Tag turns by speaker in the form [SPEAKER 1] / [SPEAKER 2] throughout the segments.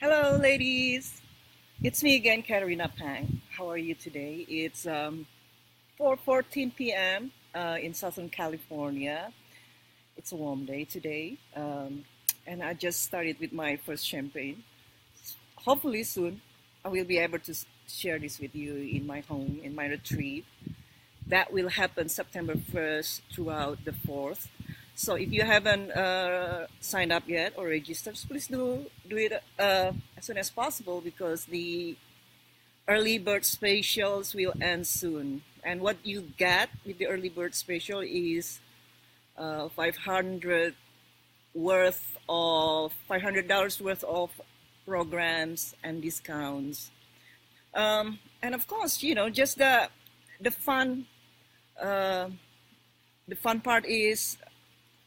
[SPEAKER 1] Hello, ladies. It's me again, Katarina Pang. How are you today? It's 4:14 p.m. In Southern California. It's a warm day today, and I just started with my first champagne. Hopefully soon, I will be able to share this with you in my home, in my retreat. That will happen September 1st throughout the 4th. So if you haven't signed up yet or registered, please do it as soon as possible because the early bird specials will end soon. And what you get with the early bird special is 500 worth of programs and discounts. And of course, just the fun. Uh, the fun part is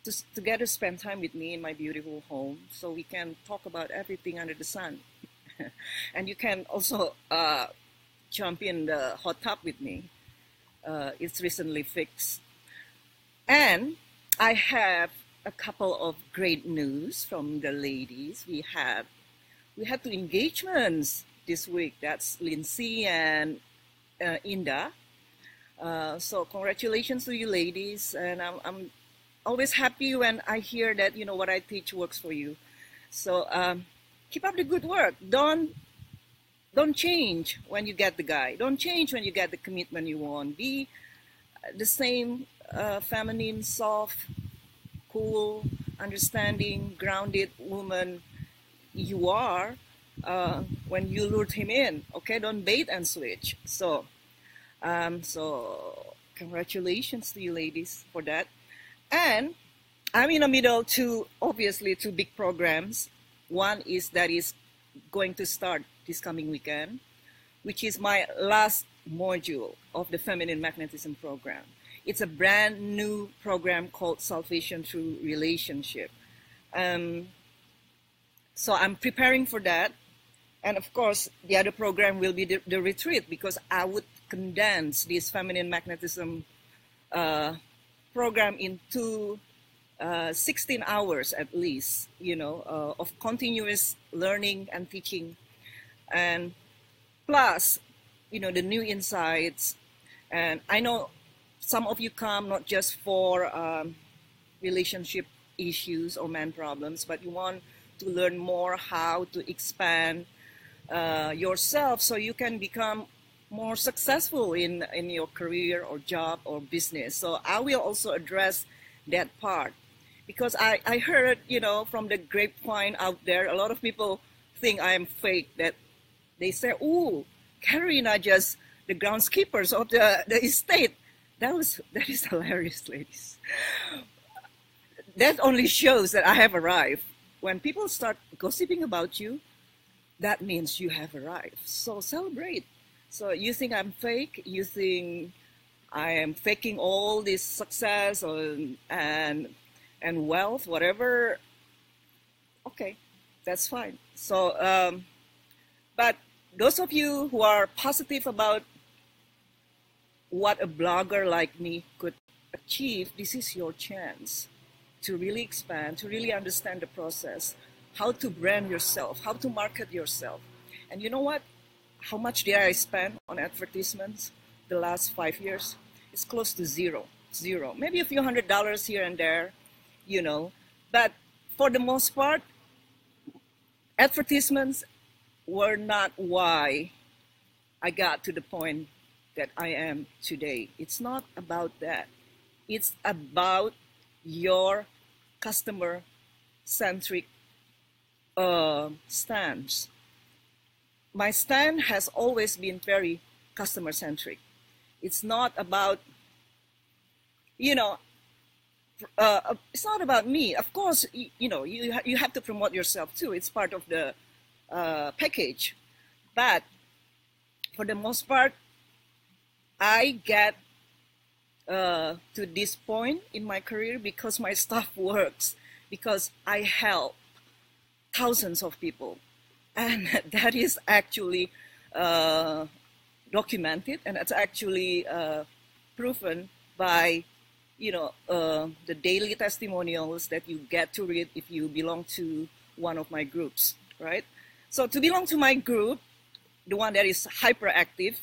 [SPEAKER 1] to get to spend time with me in my beautiful home so we can talk about everything under the sun. And you can also jump in the hot tub with me. It's recently fixed. And I have a couple of great news from the ladies. We had two engagements this week. That's Lindsay and Inda. So congratulations to you ladies. And I'm always happy when I hear that what I teach works for you. So keep up the good work. Don't change when you get the guy. Don't change when you get the commitment you want. Be the same feminine, soft, cool, understanding, grounded woman you are when you lured him in. Okay, don't bait and switch. So congratulations to you ladies for that. And I'm in the middle to obviously two big programs. One is that is going to start this coming weekend, which is my last module of the Feminine Magnetism program. It's a brand new program called Salvation Through Relationship. So I'm preparing for that. And of course, the other program will be the retreat because I would condense this Feminine Magnetism program into 16 hours at least, of continuous learning and teaching. And plus, the new insights. And I know some of you come not just for relationship issues or man problems, but you want to learn more how to expand yourself so you can become more successful in your career or job or business. So I will also address that part because I heard, from the grapevine out there, a lot of people think I am fake, that they say, "Oh, Karina just the groundskeepers of the estate." That is hilarious, ladies. That only shows that I have arrived. When people start gossiping about you, that means you have arrived. So celebrate. So you think I'm fake? You think I am faking all this success and wealth, whatever? Okay, that's fine. So, but those of you who are positive about what a blogger like me could achieve, this is your chance to really expand, to really understand the process, how to brand yourself, how to market yourself. And you know what? How much did I spend on advertisements the last 5 years? It's close to zero. Maybe a few $100s here and there, But for the most part, advertisements were not why I got to the point that I am today. It's not about that. It's about your customer-centric stance. My stand has always been very customer-centric. It's not about, it's not about me. Of course, you have to promote yourself too. It's part of the package. But for the most part, I get to this point in my career because my stuff works, because I help thousands of people. And that is actually documented, and it's actually proven by, the daily testimonials that you get to read if you belong to one of my groups, right? So to belong to my group, the one that is hyperactive,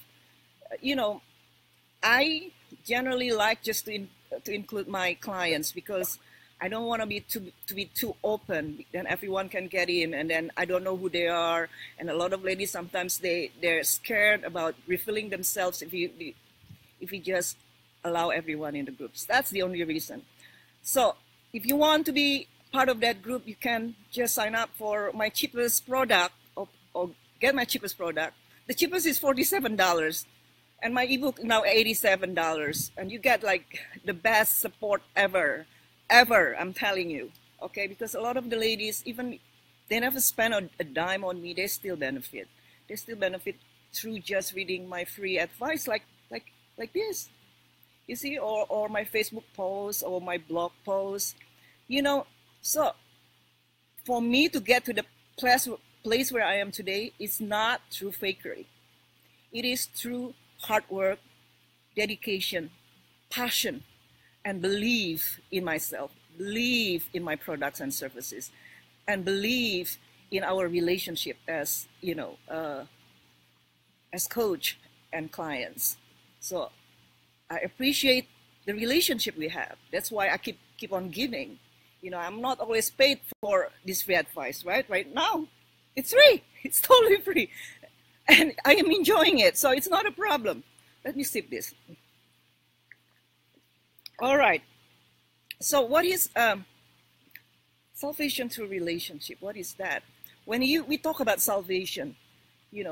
[SPEAKER 1] I generally like just to include my clients, because I don't want to be too open. Then everyone can get in, and then I don't know who they are. And a lot of ladies sometimes they're scared about revealing themselves if we just allow everyone in the groups. That's the only reason. So if you want to be part of that group, you can just sign up for my cheapest product, or get my cheapest product. The cheapest is $47, and my ebook now $87, and you get like the best support ever, I'm telling you, okay? Because a lot of the ladies, even they never spend a dime on me, they still benefit. They still benefit through just reading my free advice, like this, you see, or my Facebook posts or my blog posts, So for me to get to the place where I am today, it's not through fakery. It is through hard work, dedication, passion, and belief in myself, believe in my products and services, and believe in our relationship as, as coach and clients. So I appreciate the relationship we have. That's why I keep on giving. I'm not always paid for this free advice, right? Right now, it's free. It's totally free. And I am enjoying it, so it's not a problem. Let me sip this. All right. So what is salvation through relationship? What is that? When we talk about salvation,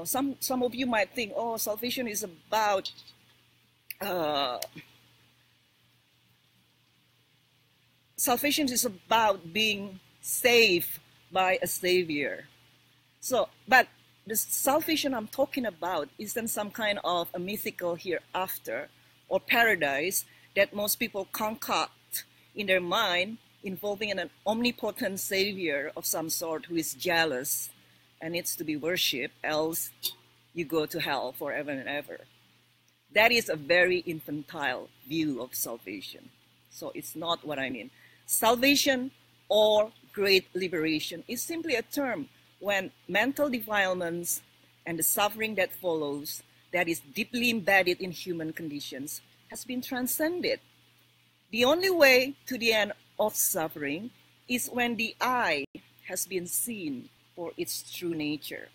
[SPEAKER 1] some of you might think, oh, salvation is about being saved by a savior. So, but the salvation I'm talking about isn't some kind of a mythical hereafter or paradise that most people concoct in their mind, involving an omnipotent savior of some sort who is jealous and needs to be worshipped, else you go to hell forever and ever. That is a very infantile view of salvation. So it's not what I mean. Salvation or great liberation is simply a term when mental defilements and the suffering that follows, that is deeply embedded in human conditions, has been transcended. The only way to the end of suffering is when the I has been seen for its true nature,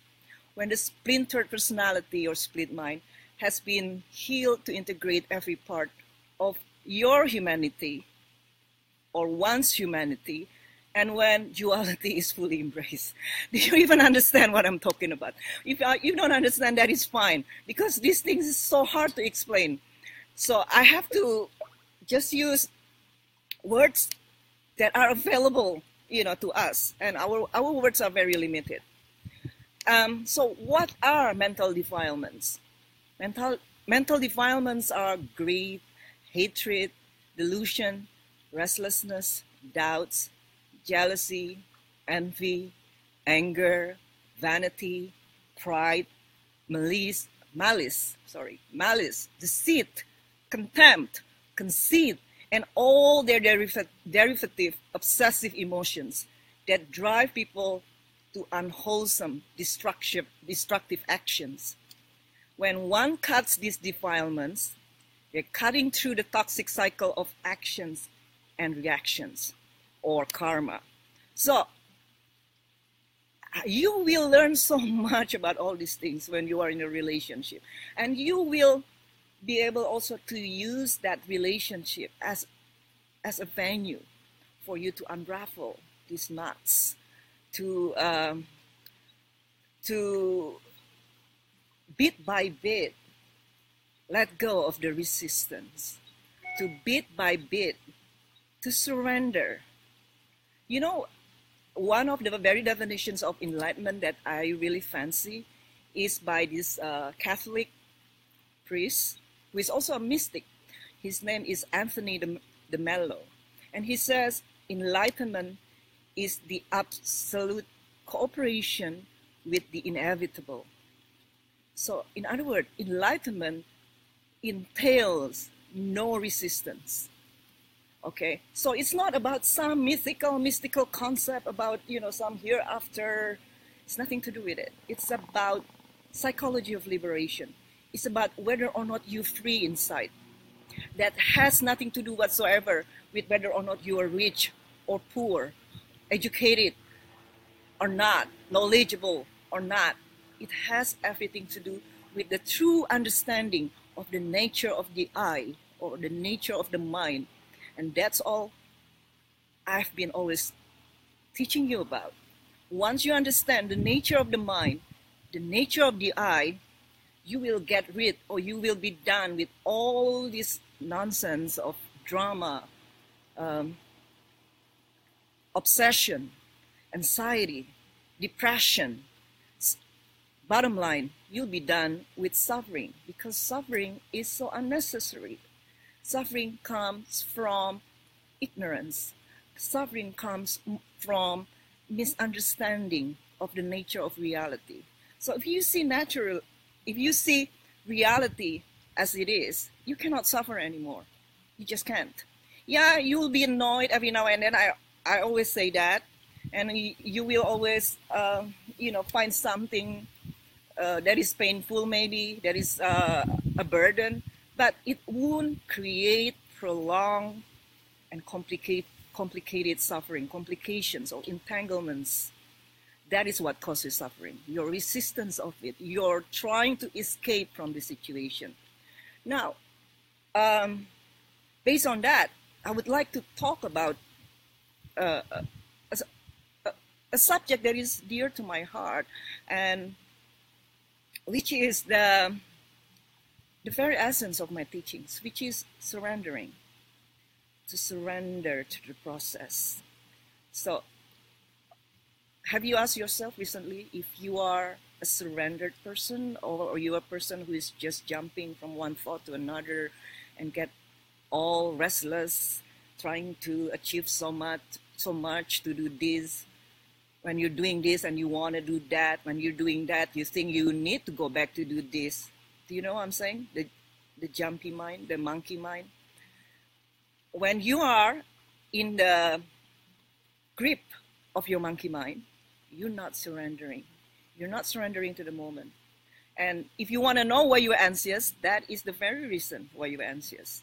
[SPEAKER 1] when the splintered personality or split mind has been healed to integrate every part of your humanity or one's humanity, and when duality is fully embraced. Do you even understand what I'm talking about? If you don't understand, that is fine, because these things is so hard to explain. So I have to just use words that are available, to us, and our words are very limited. So what are mental defilements? Mental defilements are greed, hatred, delusion, restlessness, doubts, jealousy, envy, anger, vanity, pride, malice, deceit, contempt, conceit, and all their derivative obsessive emotions that drive people to unwholesome, destructive actions. When one cuts these defilements, they're cutting through the toxic cycle of actions and reactions, or karma. So you will learn so much about all these things when you are in a relationship, and you will be able also to use that relationship as a venue for you to unravel these knots, to bit by bit let go of the resistance, to bit by bit to surrender. One of the very definitions of enlightenment that I really fancy is by this Catholic priest, who is also a mystic. His name is Anthony de Mello. And he says, enlightenment is the absolute cooperation with the inevitable. So, in other words, enlightenment entails no resistance. Okay, so it's not about some mystical concept about, some hereafter, It's nothing to do with it. It's about psychology of liberation. It's about whether or not you're free inside. That has nothing to do whatsoever with whether or not you are rich or poor, educated or not, knowledgeable or not. It has everything to do with the true understanding of the nature of the I, or the nature of the mind. And that's all I've been always teaching you about. Once you understand the nature of the mind, the nature of the I, you will get rid, or you will be done with all this nonsense of drama, obsession, anxiety, depression. Bottom line, you'll be done with suffering, because suffering is so unnecessary. Suffering comes from ignorance. Suffering comes from misunderstanding of the nature of reality. So if you see reality as it is, you cannot suffer anymore. You just can't. Yeah, you will be annoyed every now and then. I always say that, and you will always find something that is painful, maybe that is a burden, but it won't create prolonged and complicated suffering, complications or entanglements. That is what causes suffering, your resistance of it. You're trying to escape from the situation. Now, based on that, I would like to talk about a subject that is dear to my heart, and which is the very essence of my teachings, which is surrendering, to surrender to the process. So, have you asked yourself recently if you are a surrendered person, or you are a person who is just jumping from one thought to another and get all restless, trying to achieve so much to do this? When you're doing this and you want to do that, when you're doing that, you think you need to go back to do this. Do you know what I'm saying? The jumpy mind, the monkey mind. When you are in the grip of your monkey mind, you're not surrendering. You're not surrendering to the moment. And if you want to know why you're anxious, that is the very reason why you're anxious.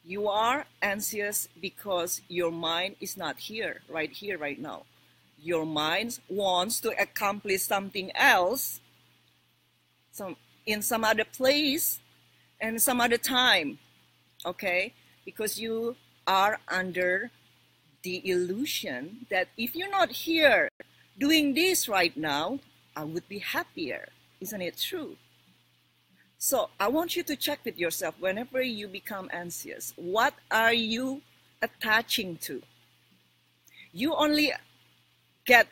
[SPEAKER 1] You are anxious because your mind is not here, right now. Your mind wants to accomplish something else, in some other place and some other time, okay? Because you are under the illusion that if you're not here doing this right now, I would be happier. Isn't it true? So I want you to check with yourself whenever you become anxious. What are you attaching to? You only get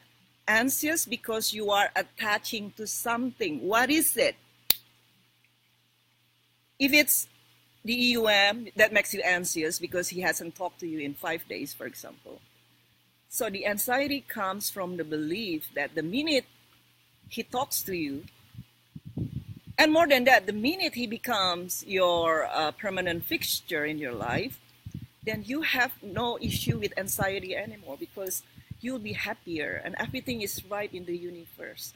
[SPEAKER 1] anxious because you are attaching to something. What is it? If it's the EUM that makes you anxious because he hasn't talked to you in 5 days, for example. So the anxiety comes from the belief that the minute he talks to you, and more than that, the minute he becomes your permanent fixture in your life, then you have no issue with anxiety anymore, because you'll be happier and everything is right in the universe.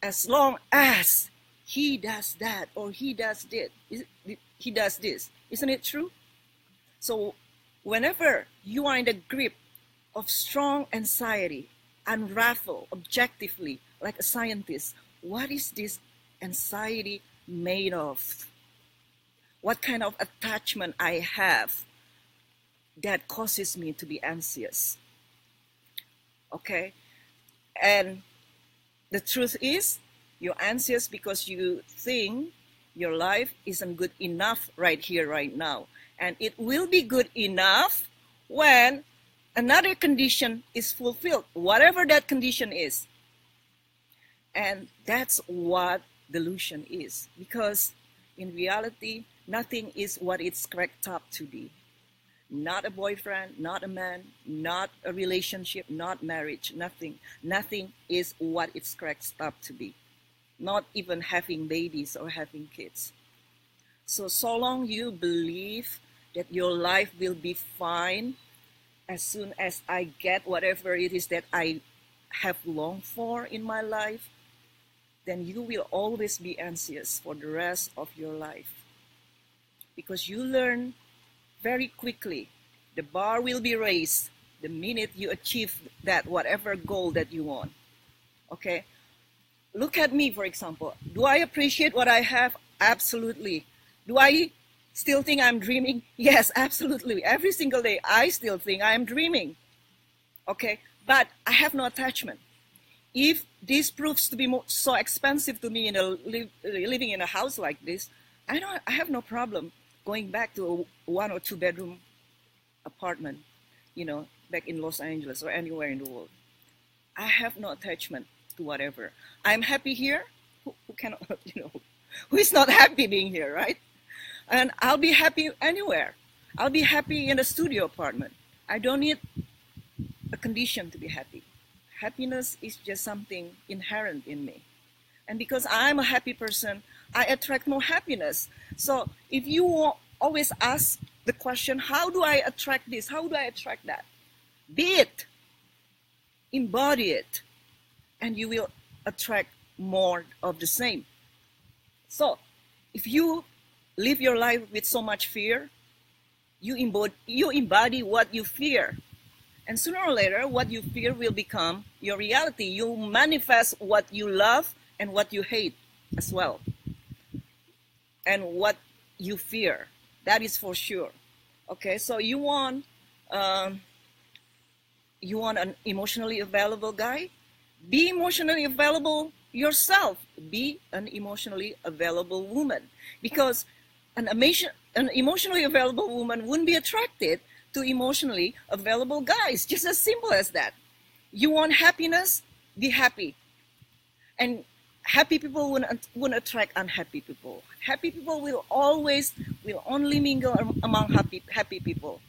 [SPEAKER 1] As long as he does that or he does this. Isn't it true? So whenever you are in the grip of strong anxiety, unravel objectively, like a scientist, what is this anxiety made of? What kind of attachment I have that causes me to be anxious? Okay? And the truth is, you're anxious because you think your life isn't good enough right here, right now. And it will be good enough when another condition is fulfilled, whatever that condition is. And that's what delusion is. Because in reality, nothing is what it's cracked up to be. Not a boyfriend, not a man, not a relationship, not marriage, nothing. Nothing is what it's cracked up to be. Not even having babies or having kids. So long you believe that your life will be fine as soon as I get whatever it is that I have longed for in my life, then you will always be anxious for the rest of your life. Because you learn very quickly, the bar will be raised the minute you achieve that whatever goal that you want. Okay? Look at me, for example. Do I appreciate what I have? Absolutely. Do I still think I'm dreaming? Yes, absolutely. Every single day, I still think I'm dreaming. Okay? But I have no attachment. If this proves to be so expensive to me living in a house like this, I have no problem going back to a 1 or 2 bedroom apartment, back in Los Angeles or anywhere in the world. I have no attachment to whatever. I'm happy here. Who cannot, who is not happy being here, right? And I'll be happy anywhere. I'll be happy in a studio apartment. I don't need a condition to be happy. Happiness is just something inherent in me. And because I'm a happy person, I attract more happiness. So if you always ask the question, how do I attract this? How do I attract that? Be it. Embody it. And you will attract more of the same. So if you live your life with so much fear, you embody what you fear. And sooner or later, what you fear will become your reality. You manifest what you love and what you hate as well. And what you fear. That is for sure. Okay, so you want an emotionally available guy? Be emotionally available yourself. Be an emotionally available woman. Because an emotionally available woman wouldn't be attracted to emotionally available guys. Just as simple as that. You want happiness? Be happy. And happy people won't attract unhappy people. Happy people will only mingle among happy people.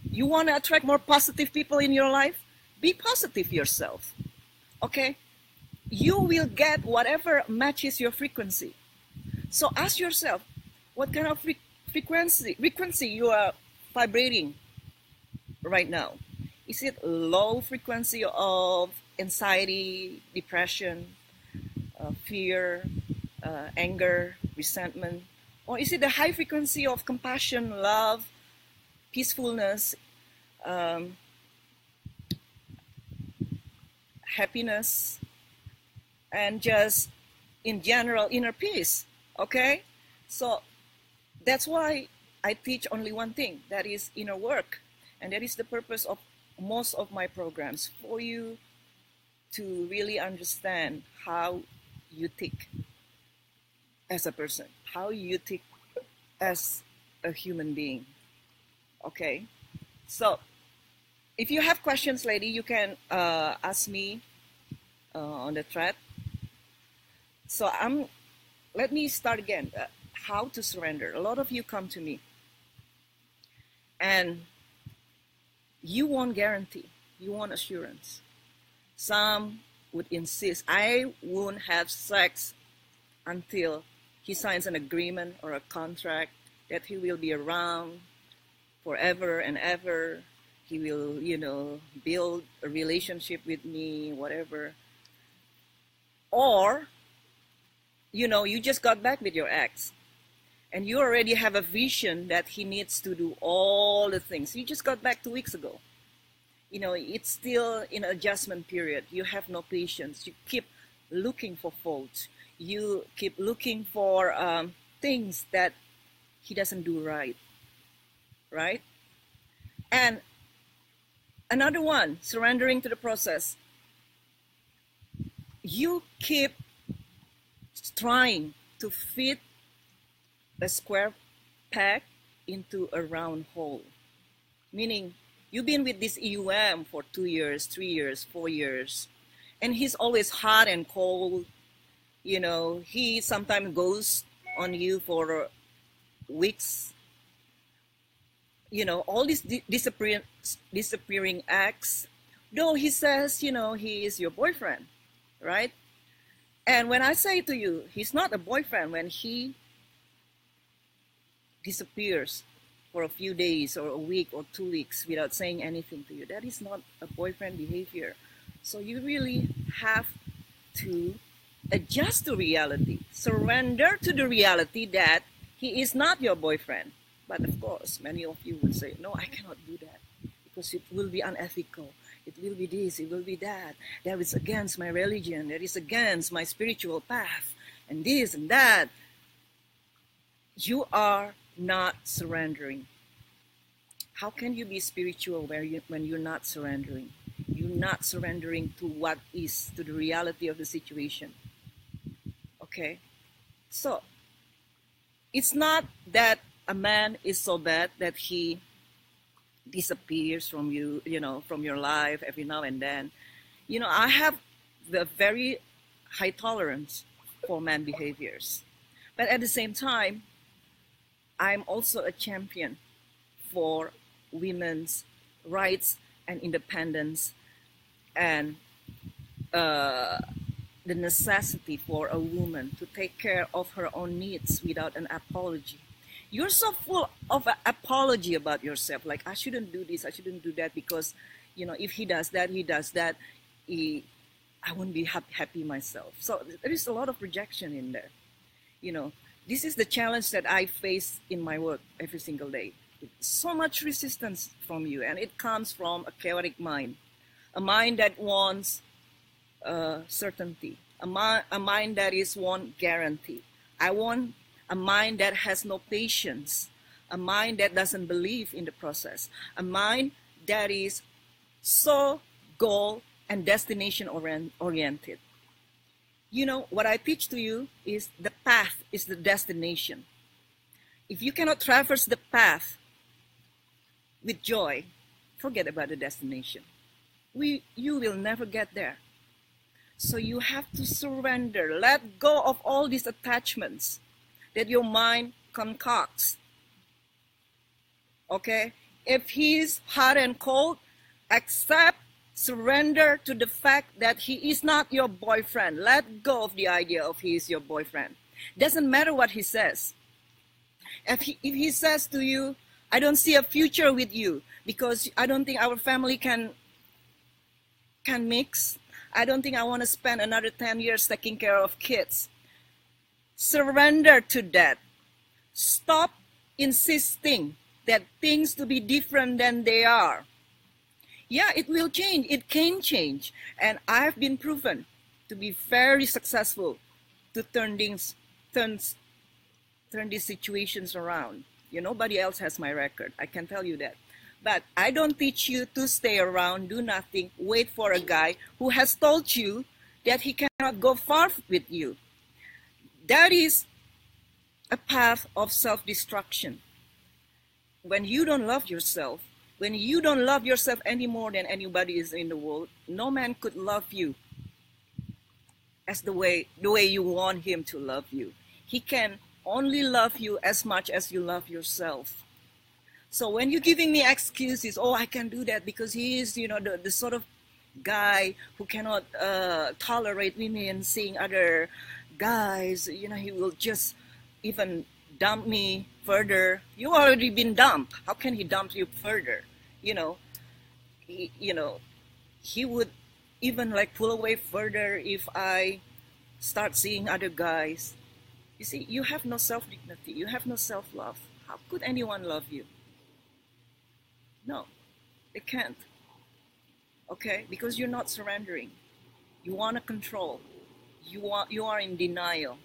[SPEAKER 1] You want to attract more positive people in your life? Be positive yourself. Okay? You will get whatever matches your frequency. So ask yourself, what kind of frequency you are vibrating right now? Is it low frequency of anxiety, depression, fear, anger, resentment? Or is it the high frequency of compassion, love, peacefulness, happiness, and just in general inner peace? Okay? So that's why I teach only one thing, that is inner work. And that is the purpose of most of my programs, for you to really understand how you tick as a person, how you tick as a human being. Okay? So if you have questions, lady, you can ask me on the thread. So let me start again. How to surrender. A lot of you come to me and you want guarantee, you want assurance. Some would insist, I won't have sex until he signs an agreement or a contract that he will be around forever and ever. He will, build a relationship with me, whatever. Or, you just got back with your ex and you already have a vision that he needs to do all the things. You just got back 2 weeks ago. It's still in adjustment period. You have no patience. You keep looking for faults. You keep looking for things that he doesn't do right. Right? And another one, surrendering to the process. You keep trying to fit a square peg into a round hole. Meaning, you've been with this EUM for 2 years, 3 years, 4 years, and he's always hot and cold. He sometimes goes on you for weeks. All these disappearing acts, though he says, he is your boyfriend, right? And when I say to you, he's not a boyfriend when he disappears for a few days or a week or 2 weeks without saying anything to you, that is not a boyfriend behavior. So you really have to adjust to reality, surrender to the reality that he is not your boyfriend. But of course, many of you would say, no, I cannot do that because it will be unethical. It will be this, it will be that. That is against my religion. That is against my spiritual path. And this and that. You are not surrendering. How can you be spiritual when you're not surrendering? You're not surrendering to what is, to the reality of the situation. Okay? So, it's not that a man is so bad that he disappears from you, from your life every now and then. I have the very high tolerance for man behaviors. But at the same time, I'm also a champion for women's rights and independence and the necessity for a woman to take care of her own needs without an apology. You're so full of an apology about yourself. Like, I shouldn't do this, I shouldn't do that because, if he does that, I won't be happy myself. So there is a lot of rejection in there. This is the challenge that I face in my work every single day. So much resistance from you, and it comes from a chaotic mind, a mind that wants certainty, a mind that want guarantee. I want a mind that has no patience, a mind that doesn't believe in the process, a mind that is so goal and destination oriented. What I teach to you is the path is the destination. If you cannot traverse the path with joy, forget about the destination. You will never get there. So you have to surrender, let go of all these attachments that your mind concocts. Okay? If he's hot and cold, accept, surrender to the fact that he is not your boyfriend. Let go of the idea of he is your boyfriend. Doesn't matter what he says. If he says to you, I don't see a future with you because I don't think our family can mix. I don't think I want to spend another 10 years taking care of kids. Surrender to that. Stop insisting that things to be different than they are. Yeah, it will change. It can change. And I've been proven to be very successful to turn these situations around. Nobody else has my record. I can tell you that. But I don't teach you to stay around, do nothing, wait for a guy who has told you that he cannot go far with you. That is a path of self-destruction. When you don't love yourself, when you don't love yourself any more than anybody is in the world, no man could love you as the way you want him to love you. He can only love you as much as you love yourself. So when you're giving me excuses, I can do that because he is, the sort of guy who cannot tolerate women seeing other guys, he will just even dump me further. You already been dumped. How can he dump you further? He would even pull away further if I start seeing other guys. You see, you have no self-dignity. You have no self-love. How could anyone love you? No, they can't. Okay? Because you're not surrendering. You want to control. You are in denial.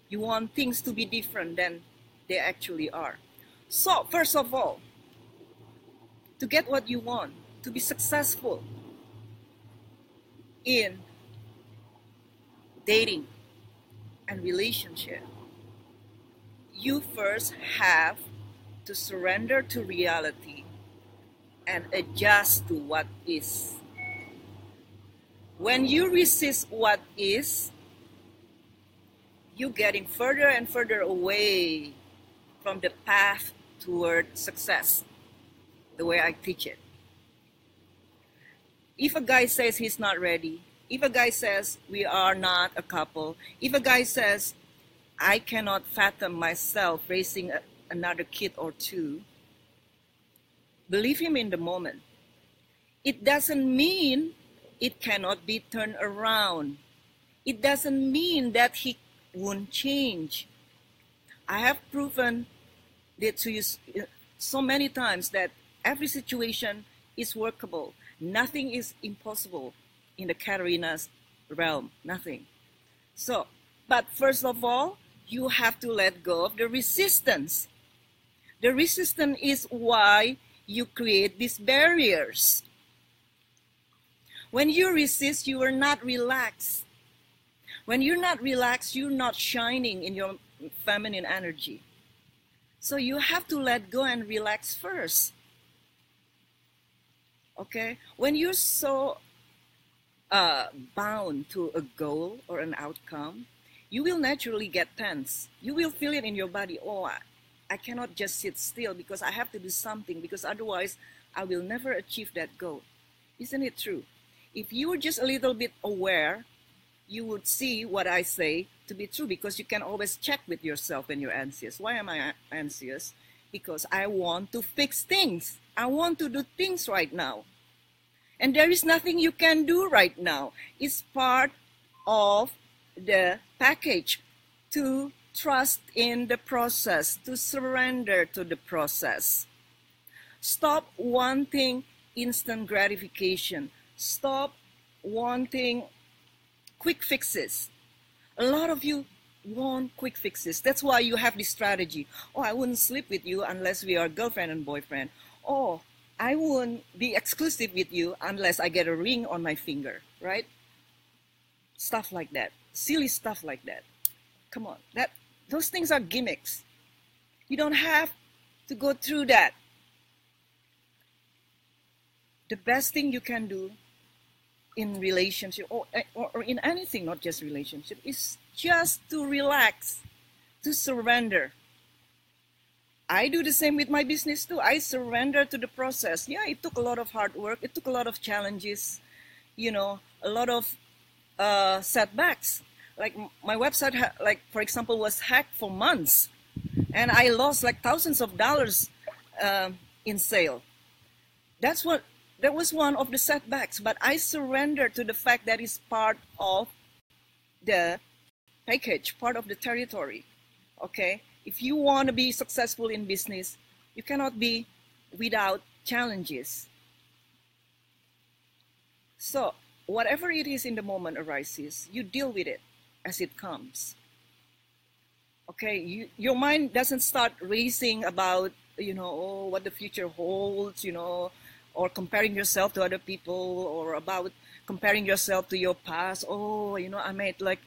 [SPEAKER 1] You want things to be different than they actually are. So, first of all, to get what you want, to be successful in dating and relationship, you first have to surrender to reality and adjust to what is. When you resist what is, you're getting further and further away from the path toward success, the way I teach it. If a guy says he's not ready, if a guy says we are not a couple, if a guy says I cannot fathom myself raising another kid or two, believe him in the moment. It doesn't mean It cannot be turned around. It doesn't mean that he won't change. I have proven that to you so many times that every situation is workable. Nothing is impossible in the Katarina's realm. Nothing. So, but first of all, you have to let go of the resistance. The resistance is why you create these barriers. When you resist, you are not relaxed. When you're not relaxed, you're not shining in your feminine energy. So you have to let go and relax first. Okay? When you're so bound to a goal or an outcome, you will naturally get tense. You will feel it in your body. Oh, I cannot just sit still because I have to do something, because otherwise I will never achieve that goal. Isn't it true? If you were just a little bit aware, you would see what I say to be true, because you can always check with yourself when you're anxious. Why am I anxious? Because I want to fix things. I want to do things right now. And there is nothing you can do right now. It's part of the package to trust in the process, to surrender to the process. Stop wanting instant gratification. Stop wanting quick fixes. A lot of you want quick fixes. That's why you have this strategy. Oh, I wouldn't sleep with you unless we are girlfriend and boyfriend. Oh, I wouldn't be exclusive with you unless I get a ring on my finger, right? Stuff like that. Silly stuff like that. Come on. Those things are gimmicks. You don't have to go through that. The best thing you can do in relationship or in anything, not just relationship, is just to relax, to surrender. I do the same with my business too. I surrender to the process. Yeah, it took a lot of hard work. It took a lot of challenges, a lot of setbacks. Like my website, for example, was hacked for months, and I lost like thousands of dollars in sale. That was one of the setbacks, but I surrendered to the fact that it's part of the package, part of the territory. Okay? If you want to be successful in business, you cannot be without challenges. So, whatever it is in the moment arises, you deal with it as it comes. Okay? Your mind doesn't start racing about, what the future holds, or comparing yourself to other people, or about comparing yourself to your past. Oh, I made like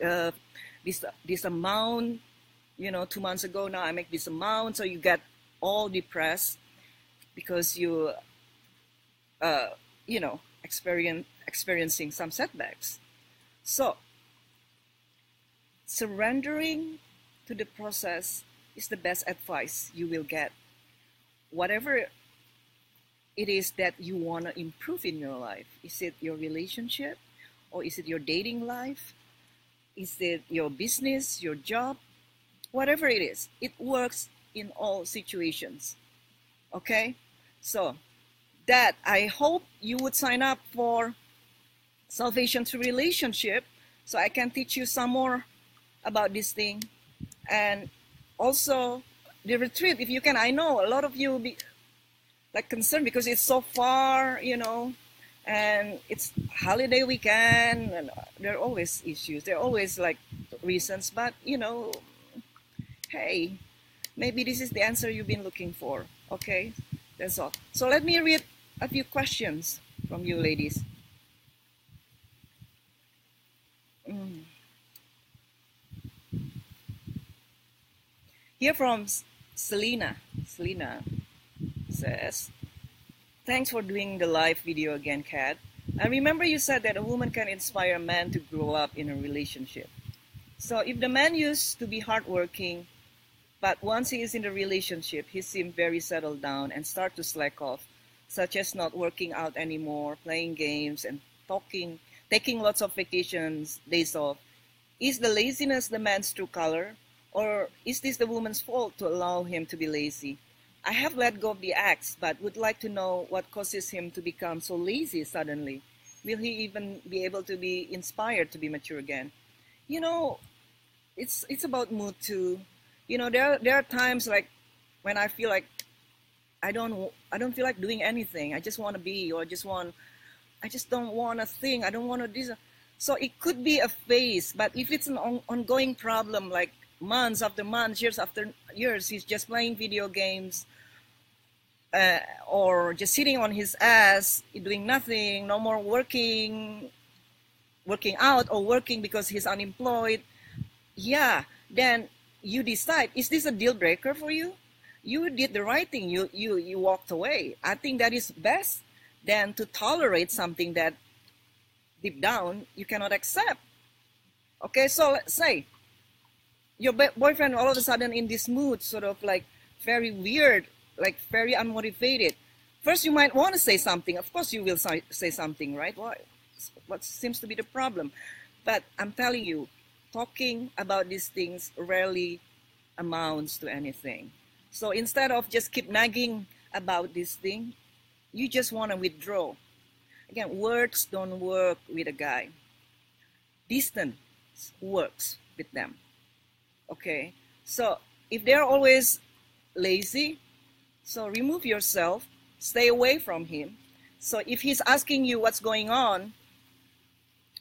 [SPEAKER 1] this amount, 2 months ago. Now I make this amount. So you get all depressed because you, experiencing some setbacks. So surrendering to the process is the best advice you will get. Whatever it is that you want to improve in your life. Is it your relationship? Or is it your dating life? Is it your business, your job? Whatever it is, it works in all situations. Okay? So, that I hope you would sign up for Salvation Through Relationship so I can teach you some more about this thing. And also, the retreat, if you can. I know a lot of you will be concerned because it's so far, and it's holiday weekend, and there are always issues. There are always reasons, but hey, maybe this is the answer you've been looking for. Okay, that's all. So let me read a few questions from you ladies. Here from Selena. Selena says, thanks for doing the live video again, Kat. I remember you said that a woman can inspire a man to grow up in a relationship. So if the man used to be hardworking, but once he is in the relationship, he seems very settled down and start to slack off, such as not working out anymore, playing games, and taking lots of vacations, days off. Is the laziness the man's true color? Or is this the woman's fault to allow him to be lazy? I have let go of the ex, but would like to know what causes him to become so lazy suddenly. Will he even be able to be inspired to be mature again? You know, it's about mood too. You know, there are times like when I feel like I don't feel like doing anything. I just want to be, or I just don't want to think. I don't want to do. So it could be a phase, but if it's an ongoing problem, like months after months, years after years, he's just playing video games, or just sitting on his ass, doing nothing, no more working out or working because he's unemployed. Yeah, then you decide, is this a deal breaker for you? You did the right thing. You walked away. I think that is best than to tolerate something that deep down you cannot accept. Okay, so let's say your boyfriend all of a sudden in this mood, sort of like very weird, like very unmotivated. First, you might want to say something. Of course, you will say something, right? What seems to be the problem? But I'm telling you, talking about these things rarely amounts to anything. So instead of just keep nagging about this thing, you just want to withdraw. Again, words don't work with a guy. Distance works with them. Okay, so if they're always lazy, so remove yourself, stay away from him. So if he's asking you what's going on,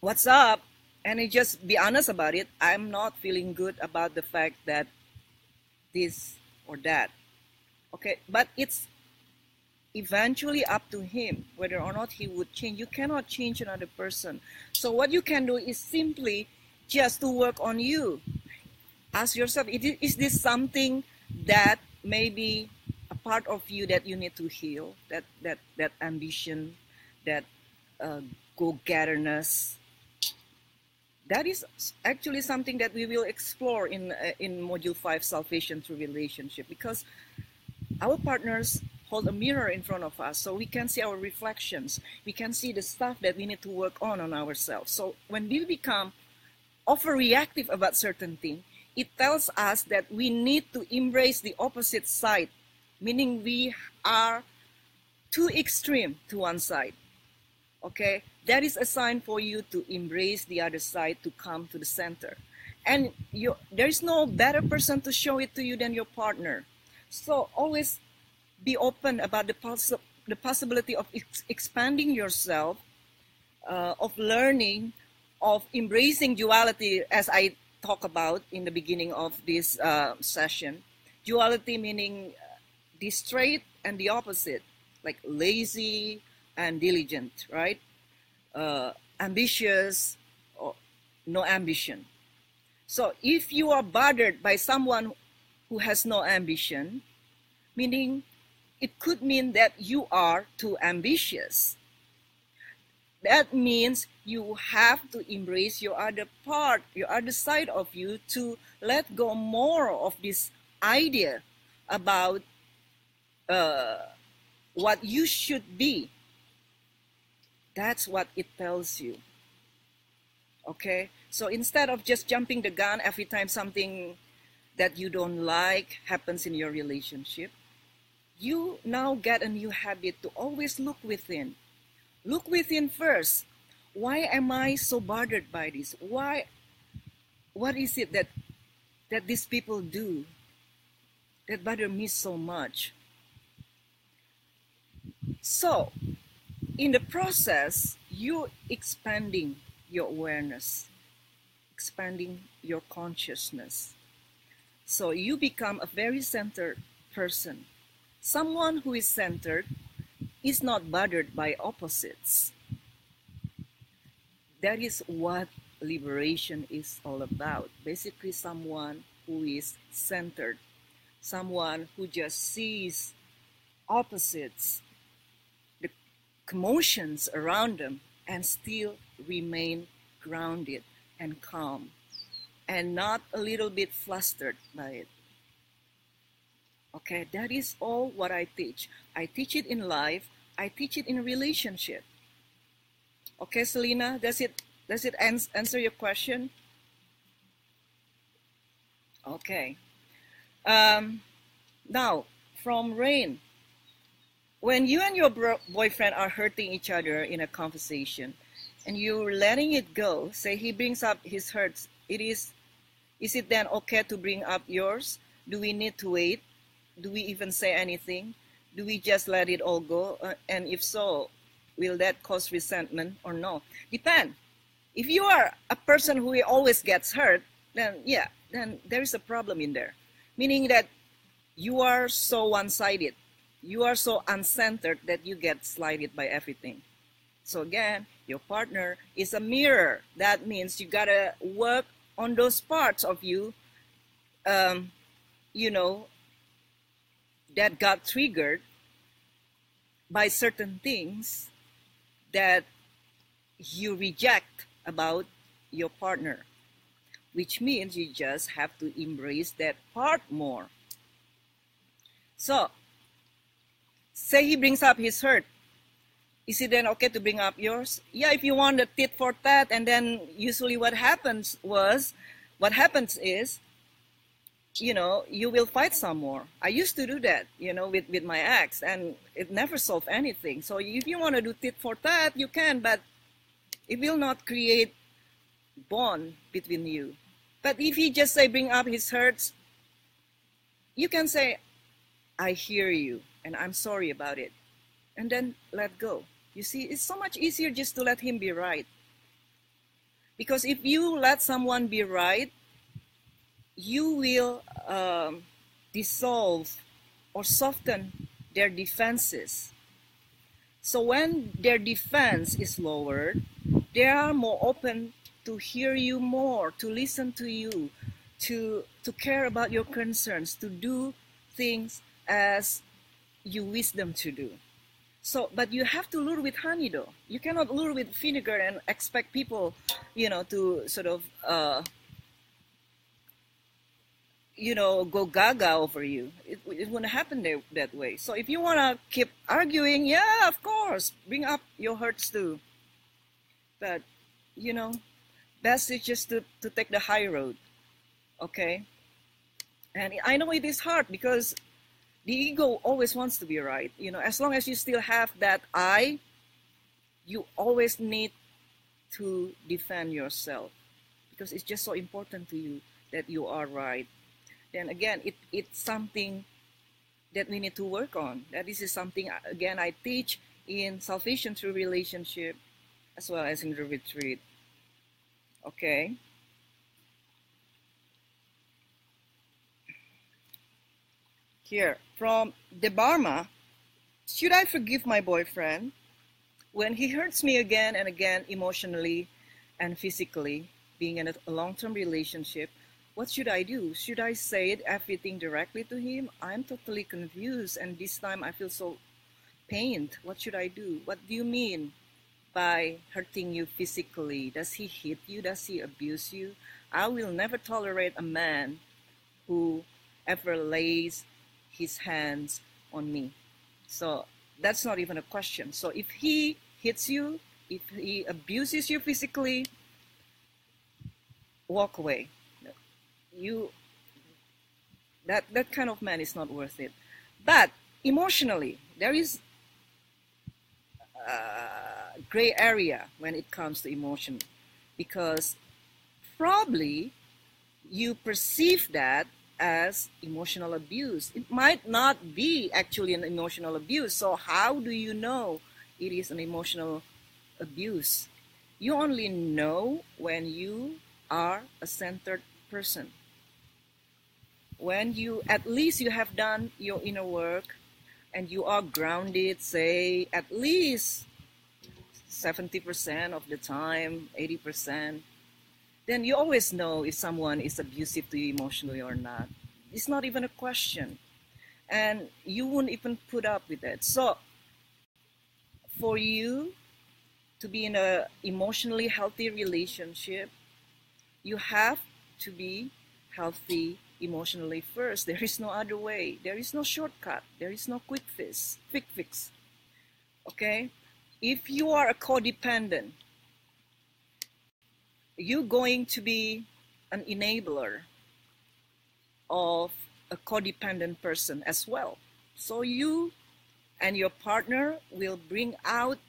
[SPEAKER 1] what's up, and you just be honest about it, I'm not feeling good about the fact that this or that. Okay, but it's eventually up to him whether or not he would change. You cannot change another person. So what you can do is simply just to work on you. Ask yourself, is this something that maybe a part of you that you need to heal? That ambition, that go-getterness. That is actually something that we will explore in Module 5, Salvation Through Relationship, because our partners hold a mirror in front of us, so we can see our reflections. We can see the stuff that we need to work on ourselves. So when we become overreactive about certain things, it tells us that we need to embrace the opposite side, meaning we are too extreme to one side. Okay, that is a sign for you to embrace the other side, to come to the center. And there is no better person to show it to you than your partner. So always be open about the possibility of expanding yourself, of learning, of embracing duality, as I talk about in the beginning of this session. Duality meaning the straight and the opposite, like lazy and diligent, right? Ambitious or no ambition. So if you are bothered by someone who has no ambition, meaning it could mean that you are too ambitious. That means you have to embrace your other part, your other side of you, to let go more of this idea about what you should be. That's what it tells you. Okay? So instead of just jumping the gun every time something that you don't like happens in your relationship, you now get a new habit to always look within. Look within first. Why am I so bothered by this? What is it that these people do that bother me so much? So, in the process, you're expanding your awareness, expanding your consciousness. So you become a very centered person. Someone who is centered is not bothered by opposites. That is what liberation is all about. Basically, someone who is centered, someone who just sees opposites, the commotions around them, and still remain grounded and calm, and not a little bit flustered by it. Okay, that is all what I teach. I teach it in life. I teach it in relationship. Okay, Selena, does it answer your question? Okay. Now, from Rain, when you and your boyfriend are hurting each other in a conversation, and you're letting it go, say he brings up his hurts, is it then okay to bring up yours? Do we need to wait? Do we even say anything? Do we just let it all go? And if so, will that cause resentment or no? Depend. If you are a person who always gets hurt, then yeah, then there is a problem in there. Meaning that you are so one-sided. You are so uncentered that you get slighted by everything. So again, your partner is a mirror. That means you gotta work on those parts of you, you know, that got triggered by certain things that you reject about your partner, which means you just have to embrace that part more. So, say he brings up his hurt. Is it then okay to bring up yours? Yeah, if you want a tit for tat, and then usually what happens is, you know, you will fight some more. I used to do that, you know, with my ex, and it never solved anything. So if you want to do tit for tat, you can, but it will not create bond between you. But if he just say bring up his hurts, you can say, I hear you, and I'm sorry about it. And then let go. You see, it's so much easier just to let him be right. Because if you let someone be right, you will dissolve or soften their defenses. So when their defense is lowered, they are more open to hear you more, to listen to you, to care about your concerns, to do things as you wish them to do. So, but you have to lure with honey, though. You cannot lure with vinegar and expect people, you know, to sort of, you know, go gaga over you. It wouldn't happen that way. So if you want to keep arguing, yeah, of course, bring up your hurts too. But, you know, best is just to take the high road, okay? And I know it is hard because the ego always wants to be right. You know, as long as you still have that I, you always need to defend yourself because it's just so important to you that you are right. Then again, it's something that we need to work on. That this is something, again, I teach in Salvation Through Relationship as well as in the retreat. Okay. Here, from Debarma, should I forgive my boyfriend when he hurts me again and again emotionally and physically, being in a long-term relationship? What should I do? Should I say everything directly to him? I'm totally confused, and this time I feel so pained. What should I do? What do you mean by hurting you physically? Does he hit you? Does he abuse you? I will never tolerate a man who ever lays his hands on me. So that's not even a question. So if he hits you, if he abuses you physically, walk away. That kind of man is not worth it. But emotionally, there is a gray area when it comes to emotion, because probably you perceive that as emotional abuse. It might not be actually an emotional abuse. So how do you know it is an emotional abuse? You only know when you are a centered person. When you, at least you have done your inner work and you are grounded, say at least 70% of the time, 80%, then you always know if someone is abusive to you emotionally or not. It's not even a question. And you won't even put up with it. So for you to be in an emotionally healthy relationship, you have to be healthy emotionally first. There is no other way. There is no shortcut. There is no quick fix. Okay? If you are a codependent, you're going to be an enabler of a codependent person as well. So you and your partner will bring out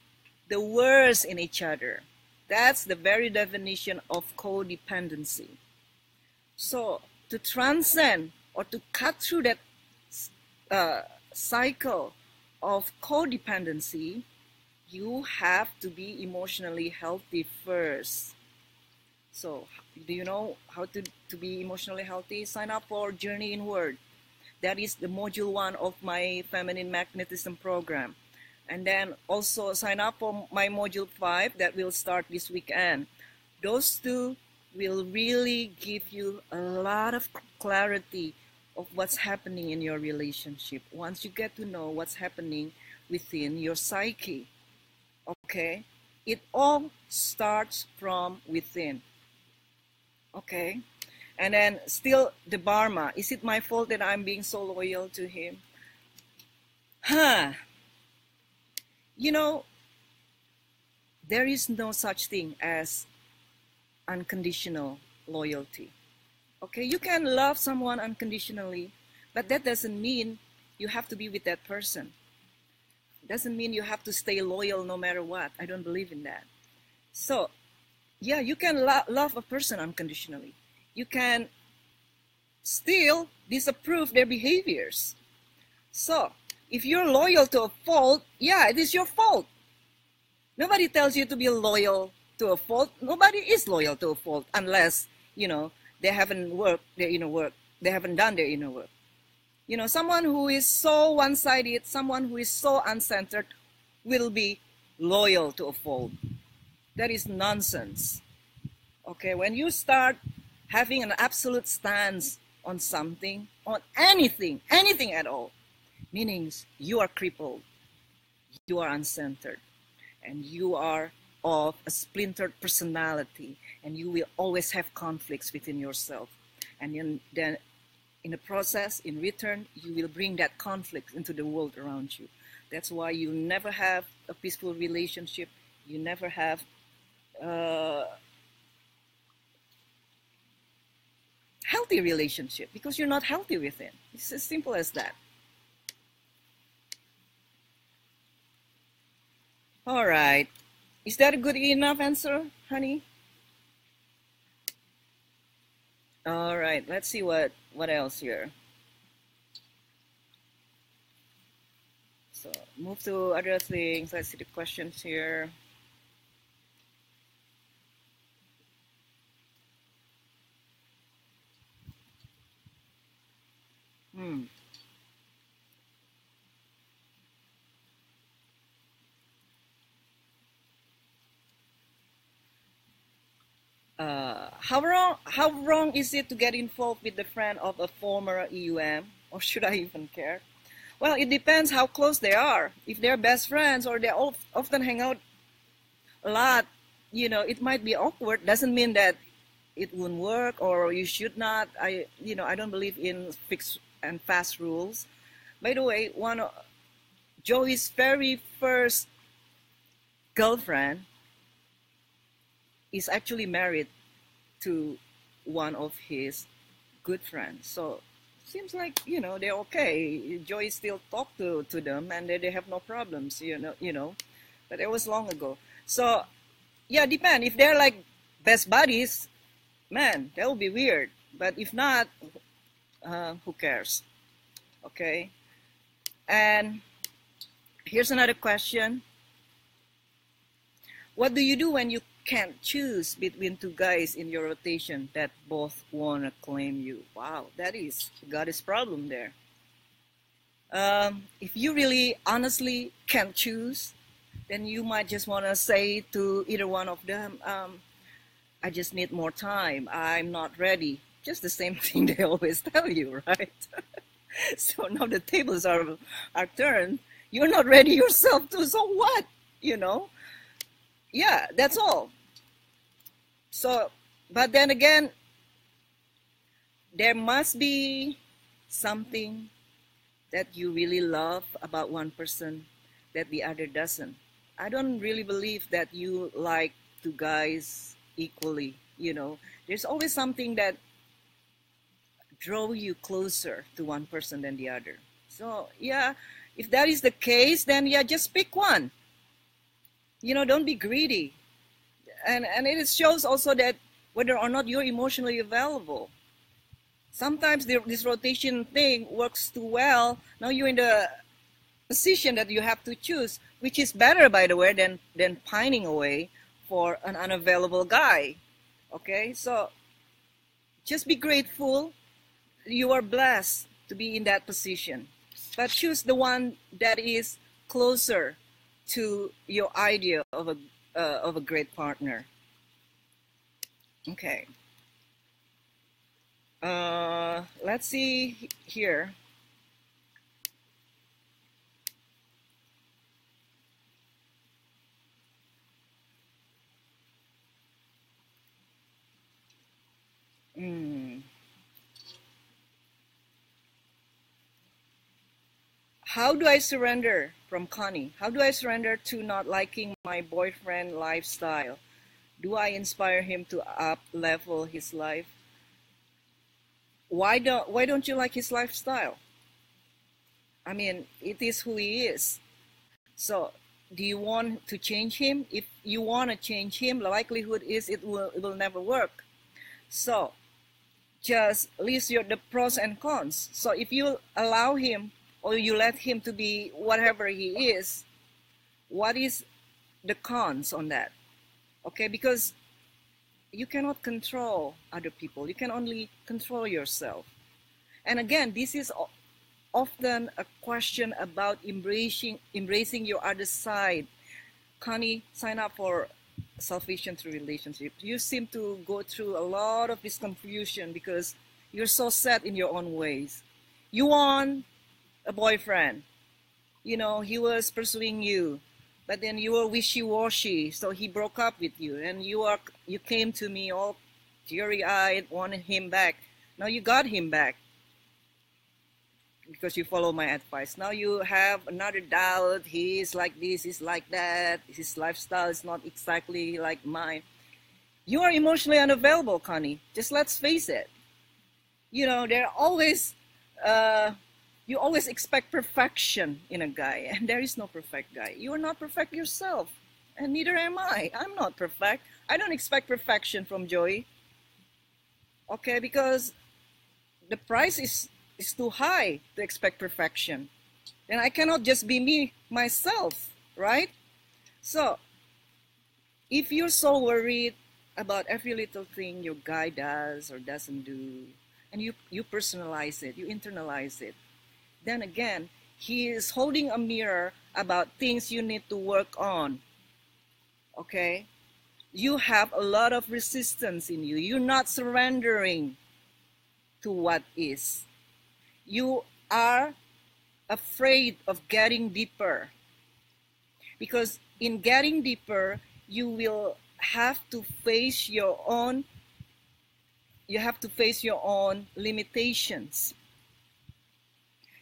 [SPEAKER 1] the worst in each other. That's the very definition of codependency. So to transcend or to cut through that cycle of codependency, you have to be emotionally healthy first. So do you know how to be emotionally healthy? Sign up for Journey Inward. That is the module 1 of my feminine magnetism program. And then also sign up for my module 5 that will start this weekend. Those two will really give you a lot of clarity of what's happening in your relationship once you get to know what's happening within your psyche. Okay? It all starts from within. Okay? And then still the Dharma. Is it my fault that I'm being so loyal to him? You know, there is no such thing as unconditional loyalty. Okay, you can love someone unconditionally, but that doesn't mean you have to be with that person. Doesn't mean you have to stay loyal no matter what. I don't believe in that. So, yeah, you can love a person unconditionally. You can still disapprove their behaviors. So, if you're loyal to a fault, yeah, it is your fault. Nobody tells you to be loyal to a fault. Nobody is loyal to a fault unless, they haven't worked their inner work. They haven't done their inner work. Someone who is so one-sided, someone who is so uncentered will be loyal to a fault. That is nonsense. Okay, when you start having an absolute stance on something, on anything at all, meanings you are crippled, you are uncentered, and you are of a splintered personality, and you will always have conflicts within yourself. And then in the process, in return, you will bring that conflict into the world around you. That's why you never have a peaceful relationship. You never have healthy relationship because you're not healthy within. It's as simple as that. All right. Is that a good enough answer, honey? All right. Let's see what else here. So move to other things. Let's see the questions here. How wrong is it to get involved with the friend of a former EUM, or should I even care? Well, it depends how close they are. If they're best friends or they often hang out a lot, it might be awkward. Doesn't mean that it won't work or you should not. I don't believe in fixed and fast rules. By the way, one of Joey's very first girlfriend is actually married to one of his good friends. So seems like, they're okay. Joey still talk to them and they have no problems, but it was long ago. So yeah, depend. If they're like best buddies, man, that would be weird. But if not, who cares? Okay. And here's another question. What do you do when you can't choose between two guys in your rotation that both want to claim you? Wow, that is Goddess problem there. If you really honestly can't choose, then you might just want to say to either one of them, I just need more time. I'm not ready. Just the same thing they always tell you, right? So now the tables are turned. You're not ready yourself too, so what? Yeah, that's all. So, but then again, there must be something that you really love about one person that the other doesn't. I don't really believe that you like two guys equally, There's always something that draw you closer to one person than the other. So, yeah, if that is the case, then yeah, just pick one. Don't be greedy. And it shows also that whether or not you're emotionally available. Sometimes this rotation thing works too well. Now you're in the position that you have to choose, which is better, by the way, than pining away for an unavailable guy. Okay, so just be grateful. You are blessed to be in that position, but choose the one that is closer to your idea of a great partner. Okay. Let's see here. How do I surrender, from Connie? How do I surrender to not liking my boyfriend lifestyle? Do I inspire him to up level his life? Why don't you like his lifestyle? I mean, it is who he is. So, do you want to change him? If you want to change him, the likelihood is it will never work. So, just list the pros and cons. So, if you allow him or you let him to be whatever he is, what is the cons on that? Okay, because you cannot control other people. You can only control yourself. And again, this is often a question about embracing your other side. Connie, sign up for Salvation Through Relationship. You seem to go through a lot of this confusion because you're so set in your own ways. You want a boyfriend. You know, he was pursuing you, but then you were wishy-washy, so he broke up with you, and you came to me all teary-eyed, wanted him back. Now you got him back because you follow my advice. Now you have another doubt. He's like this, he's like that. His lifestyle is not exactly like mine. You are emotionally unavailable, Connie. Just let's face it. You know, you always expect perfection in a guy, and there is no perfect guy. You are not perfect yourself, and neither am I. I'm not perfect. I don't expect perfection from Joey. Okay, because the price is too high to expect perfection. Then I cannot just be me, myself, right? So, if you're so worried about every little thing your guy does or doesn't do, and you personalize it, you internalize it, then again, he is holding a mirror about things you need to work on. Okay? You have a lot of resistance in you. You're not surrendering to what is. You are afraid of getting deeper. Because in getting deeper, you will have to face your own limitations.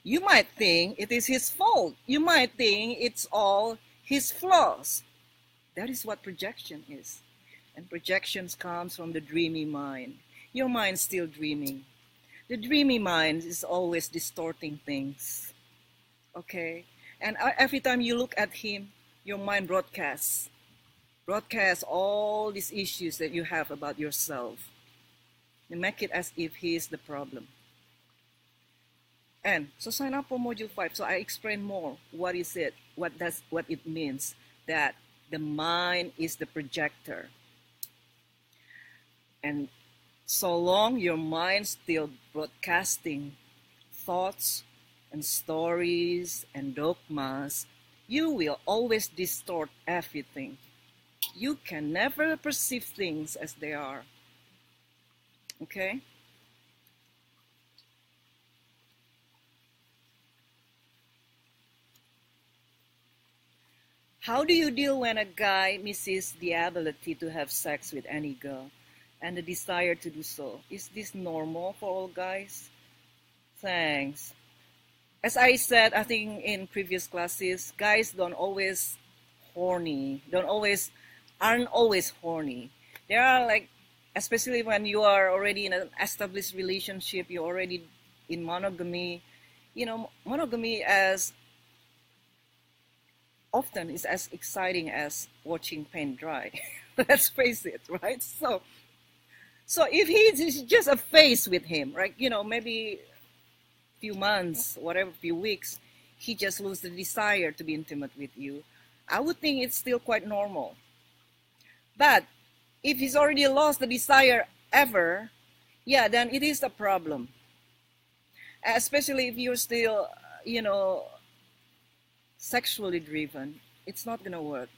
[SPEAKER 1] You might think it is his fault. You might think it's all his flaws. That is what projection is. And projections comes from the dreamy mind. Your mind's still dreaming. The dreamy mind is always distorting things. Okay? And every time you look at him, your mind broadcasts all these issues that you have about yourself. You make it as if he is the problem. And so sign up for Module 5. So I explain more. What is it? What it means that the mind is the projector. And so long your mind still broadcasting thoughts and stories and dogmas, you will always distort everything. You can never perceive things as they are. Okay? How do you deal when a guy misses the ability to have sex with any girl and the desire to do so? Is this normal for all guys? Thanks. As I said, I think in previous classes, guys aren't always horny. Aren't always horny. There are like, especially when you are already in an established relationship, you're already in monogamy. You know, monogamy as often is as exciting as watching paint dry. Let's face it, right? So if he's just a phase with him, right? Maybe few months, whatever, few weeks, he just loses the desire to be intimate with you. I would think it's still quite normal. But if he's already lost the desire ever, yeah, then it is a problem. Especially if you're still, sexually driven, it's not going to work.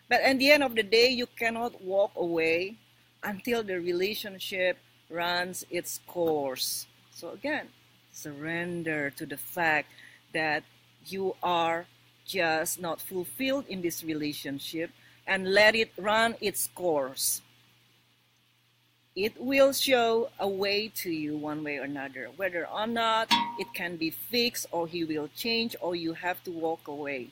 [SPEAKER 1] But at the end of the day, you cannot walk away until the relationship runs its course. So again, surrender to the fact that you are just not fulfilled in this relationship and let it run its course. It will show a way to you one way or another. Whether or not it can be fixed, or he will change, or you have to walk away.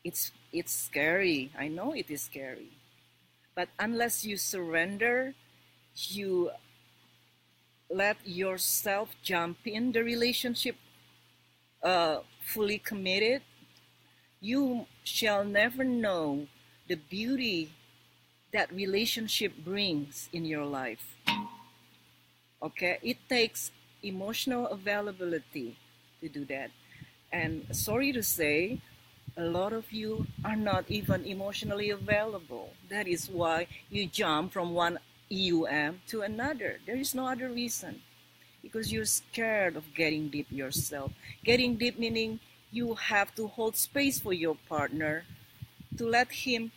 [SPEAKER 1] It's scary. I know it is scary. But unless you surrender, you let yourself jump in the relationship fully committed, you shall never know the beauty that relationship brings in your life. Okay? It takes emotional availability to do that. And sorry to say, a lot of you are not even emotionally available. That is why you jump from one EUM to another. There is no other reason. Because you're scared of getting deep yourself. Getting deep meaning you have to hold space for your partner to let him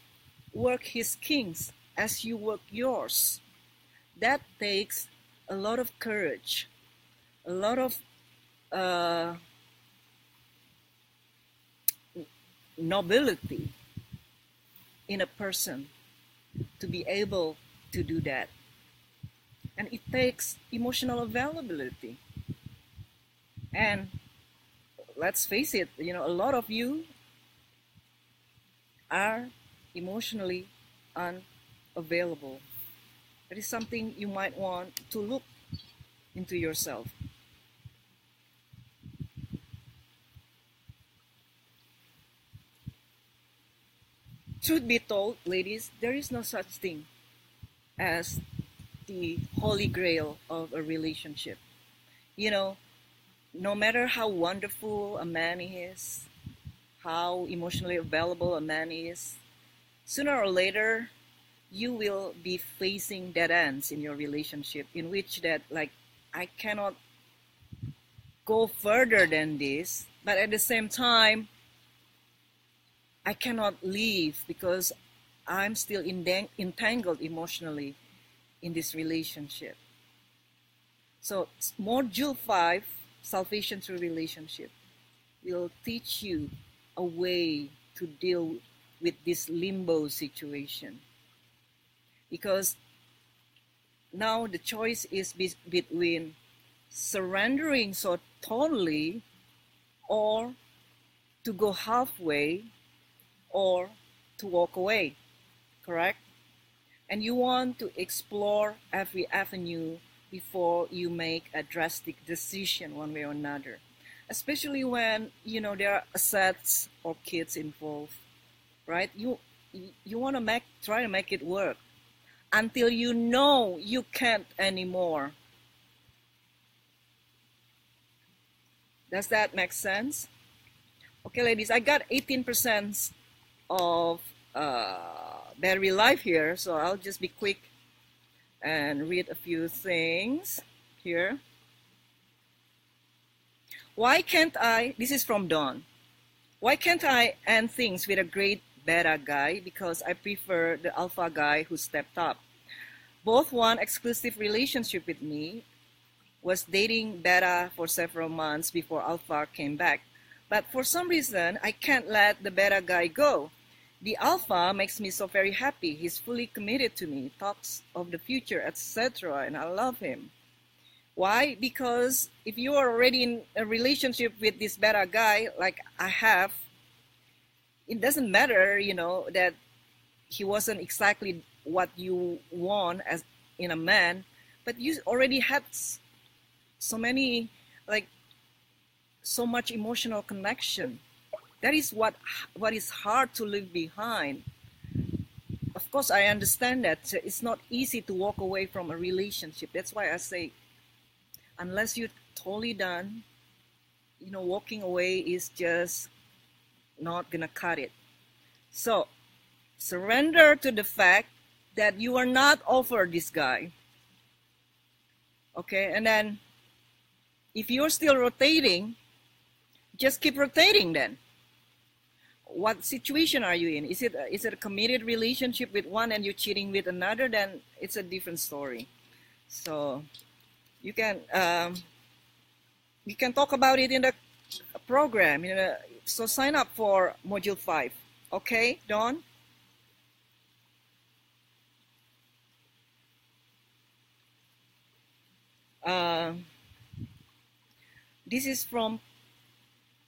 [SPEAKER 1] work his kinks as you work yours. That takes a lot of courage, a lot of nobility in a person to be able to do that. And it takes emotional availability. And let's face it, a lot of you are emotionally unavailable. That is something you might want to look into yourself. Truth be told, ladies, there is no such thing as the holy grail of a relationship. No matter how wonderful a man is, how emotionally available a man is, sooner or later, you will be facing dead ends in your relationship, in which that, like, I cannot go further than this, but at the same time, I cannot leave because I'm still entangled emotionally in this relationship. So Module 5, Salvation Through Relationship, will teach you a way to deal with this limbo situation. Because now the choice is between surrendering so totally, or to go halfway, or to walk away, correct? And you want to explore every avenue before you make a drastic decision one way or another. Especially when, there are assets or kids involved, right? You want to try to make it work until you know you can't anymore. Does that make sense? Okay, ladies, I got 18% of battery life here, so I'll just be quick and read a few things here. Why can't I, this is from Dawn, why can't I end things with a great beta guy? Because I prefer the alpha guy who stepped up. Both want exclusive relationship with me, was dating beta for several months before alpha came back. But for some reason, I can't let the beta guy go. The alpha makes me so very happy. He's fully committed to me, talks of the future, etc. And I love him. Why? Because if you are already in a relationship with this beta guy, like I have, it doesn't matter, that he wasn't exactly what you want as in a man, but you already had so much emotional connection. That is what is hard to leave behind. Of course, I understand that it's not easy to walk away from a relationship. That's why I say, unless you're totally done, walking away is just not gonna cut it. So surrender to the fact that you are not offered this guy. Okay, and then if you're still rotating, just keep rotating then. What situation are you in? Is it a committed relationship with one and you're cheating with another? Then it's a different story. So you can talk about it in the program. So sign up for module 5. Okay, Dawn? This is from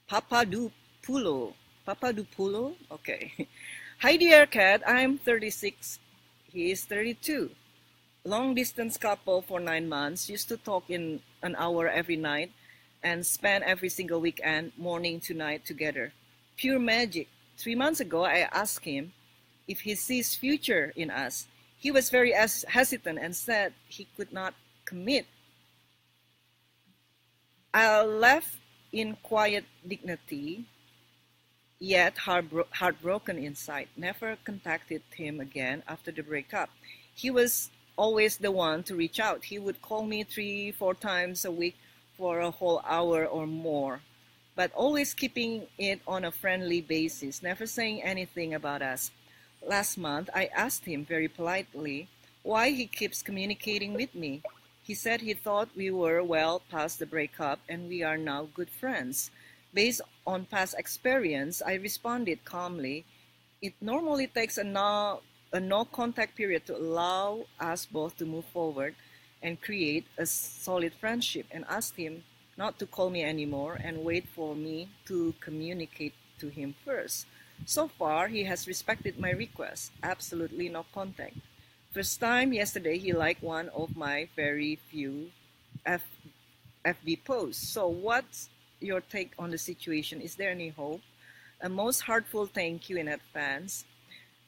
[SPEAKER 1] Papadupulo. Okay. Hi dear Kat, I'm 36. He is 32. Long distance couple for 9 months. Used to talk in an hour every night and spend every single weekend, morning to night together. Pure magic. 3 months ago, I asked him if he sees future in us. He was very hesitant and said he could not commit. I left in quiet dignity, yet heartbroken inside. Never contacted him again after the breakup. He was always the one to reach out. He would call me 3-4 times a week for a whole hour or more, but always keeping it on a friendly basis, never saying anything about us. Last month, I asked him very politely why he keeps communicating with me. He said he thought we were well past the breakup and we are now good friends. Based on past experience, I responded calmly. It normally takes a no contact period to allow us both to move forward and create a solid friendship, and asked him not to call me anymore and wait for me to communicate to him first. So far, he has respected my request. Absolutely no contact. First time yesterday, he liked one of my very few FB posts. So what's your take on the situation? Is there any hope? A most heartful thank you in advance.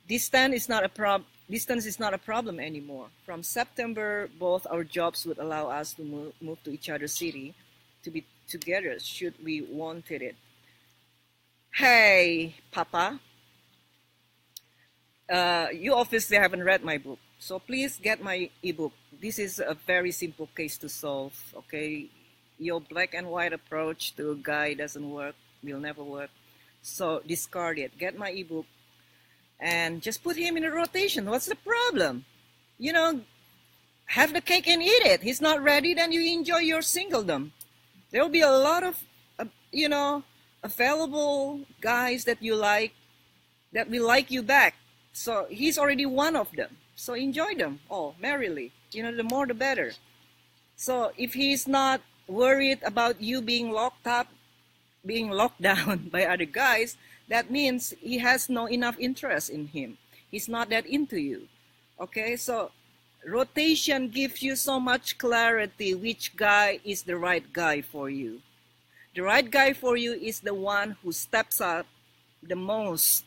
[SPEAKER 1] Distance is not a problem anymore. From September, both our jobs would allow us to move to each other's city to be together should we wanted it. Hey, Papa. You obviously haven't read my book, so please get my ebook. This is a very simple case to solve, okay? Your black and white approach to a guy doesn't work, will never work. So discard it. Get my ebook and just put him in a rotation. What's the problem? Have the cake and eat it. He's not ready, then you enjoy your singledom. There will be a lot of, available guys that you like, that will like you back. So he's already one of them. So enjoy them all merrily. The more the better. So if he's not worried about you being locked down by other guys, that means he has no enough interest in him. He's not that into you. Okay, so rotation gives you so much clarity which guy is the right guy for you. The right guy for you is the one who steps up the most.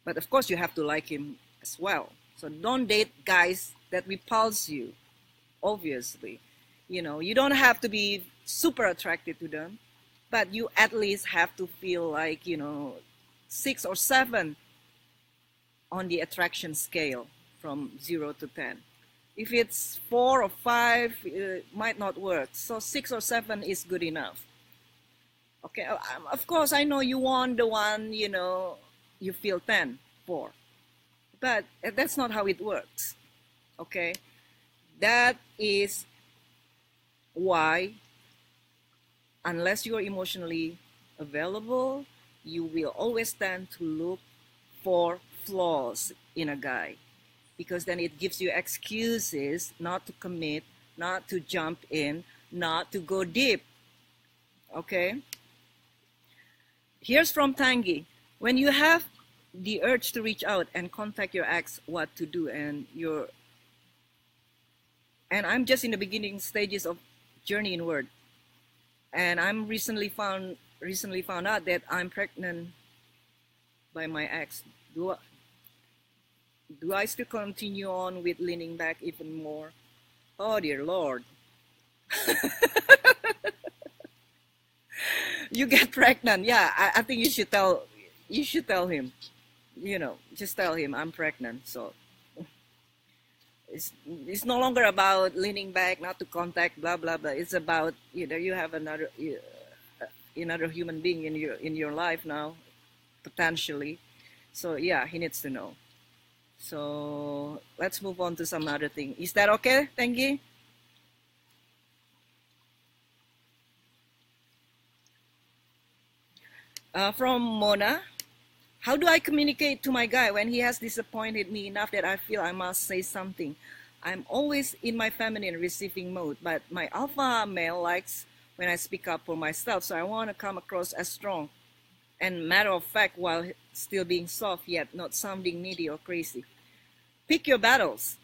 [SPEAKER 1] But of course, you have to like him as well. So don't date guys that repulse you, obviously. You don't have to be super attracted to them, but you at least have to feel like, 6 or 7 on the attraction scale from 0 to 10. If it's 4 or 5, it might not work. So 6 or 7 is good enough. Okay, of course, I know you want the one, you feel 10 for. But that's not how it works. Okay? That is why, unless you are emotionally available, you will always tend to look for flaws in a guy, because then it gives you excuses not to commit, not to jump in, not to go deep. Okay? Here's from Tangi. When you have the urge to reach out and contact your ex, what to do, and I'm just in the beginning stages of journey inward, and I'm recently found out that I'm pregnant by my ex. Do I still continue on with leaning back even more? Oh dear Lord. You get pregnant. Yeah, I think you should tell him. Just tell him I'm pregnant. So it's no longer about leaning back, not to contact, blah blah blah. It's about you have another human being in your life now, potentially. So yeah, he needs to know. So let's move on to some other thing. Is that okay? Thank you. From Mona. How do I communicate to my guy when he has disappointed me enough that I feel I must say something? I'm always in my feminine receiving mode, but my alpha male likes when I speak up for myself, so I want to come across as strong and matter of fact while still being soft yet not sounding needy or crazy. Pick your battles.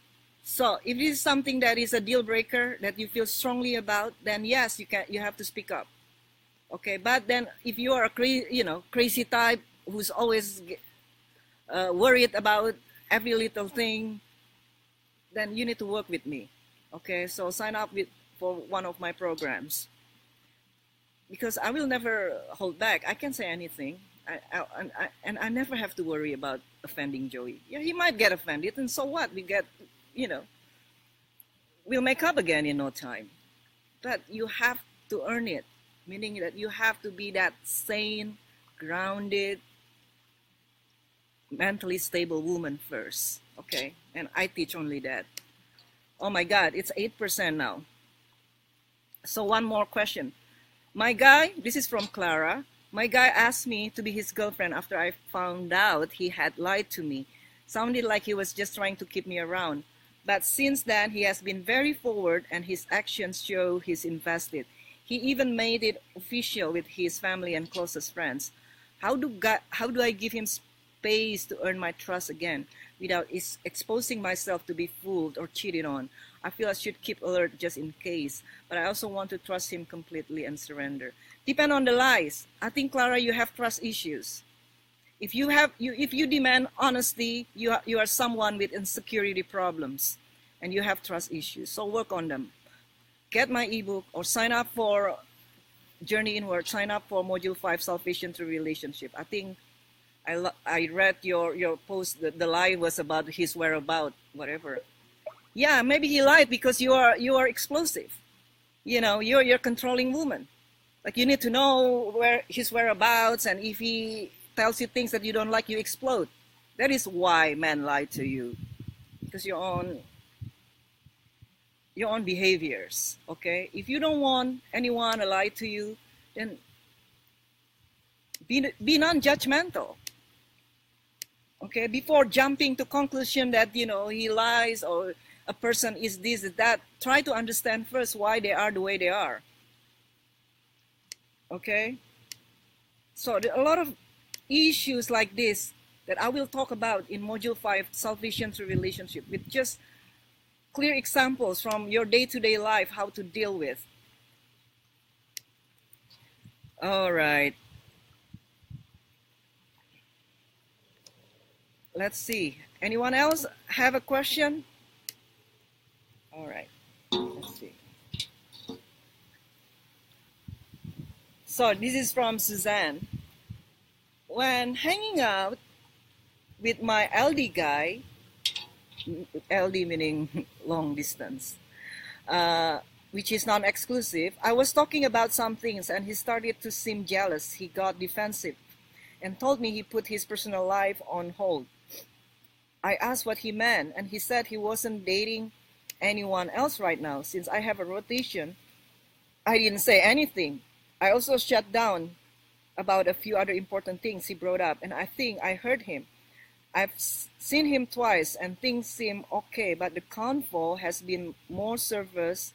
[SPEAKER 1] So if it is something that is a deal breaker that you feel strongly about, then yes, you have to speak up. Okay, but then if you are a crazy type who's always worried about every little thing, then you need to work with me. Okay, so sign up for one of my programs, because I will never hold back. I can say anything, and I never have to worry about offending Joey. Yeah, he might get offended, and so what? You know, we'll make up again in no time. But you have to earn it, meaning that you have to be that sane, grounded, mentally stable woman first. Okay, and I teach only that. Oh my God, it's 8% now. So one more question. My guy, this is from Clara. My guy asked me to be his girlfriend after I found out he had lied to me. Sounded like he was just trying to keep me around. But since then, he has been very forward and his actions show he's invested. He even made it official with his family and closest friends. How do I give him space to earn my trust again without exposing myself to be fooled or cheated on? I feel I should keep alert just in case, but I also want to trust him completely and surrender. Depend on the lies. I think, Clara, you have trust issues. If you demand honesty, you are someone with insecurity problems, and you have trust issues. So work on them. Get my ebook or sign up for Journey Inward. Sign up for Module 5, Salvation Through Relationship. I think I read your post. The lie was about his whereabouts, whatever. Yeah, maybe he lied because you are explosive. You're a controlling woman. Like, you need to know where his whereabouts, and if he tells you things that you don't like, you explode. That is why men lie to you, because your own behaviors. Okay, if you don't want anyone to lie to you, then be non-judgmental. Okay, before jumping to conclusion that he lies or a person is this or that, try to understand first why they are the way they are. Okay, so there are a lot of issues like this that I will talk about in Module 5, Salvation Through Relationship, with just clear examples from your day-to-day life, how to deal with. All right. Let's see. Anyone else have a question? All right. Let's see. So this is from Suzanne. When hanging out with my LD guy, LD meaning long distance, which is non-exclusive, I was talking about some things and he started to seem jealous. He got defensive and told me he put his personal life on hold. I asked what he meant, and he said he wasn't dating anyone else right now. Since I have a rotation, I didn't say anything. I also shut down about a few other important things he brought up, and I think I heard him. I've seen him twice, and things seem okay, but the convo has been more surface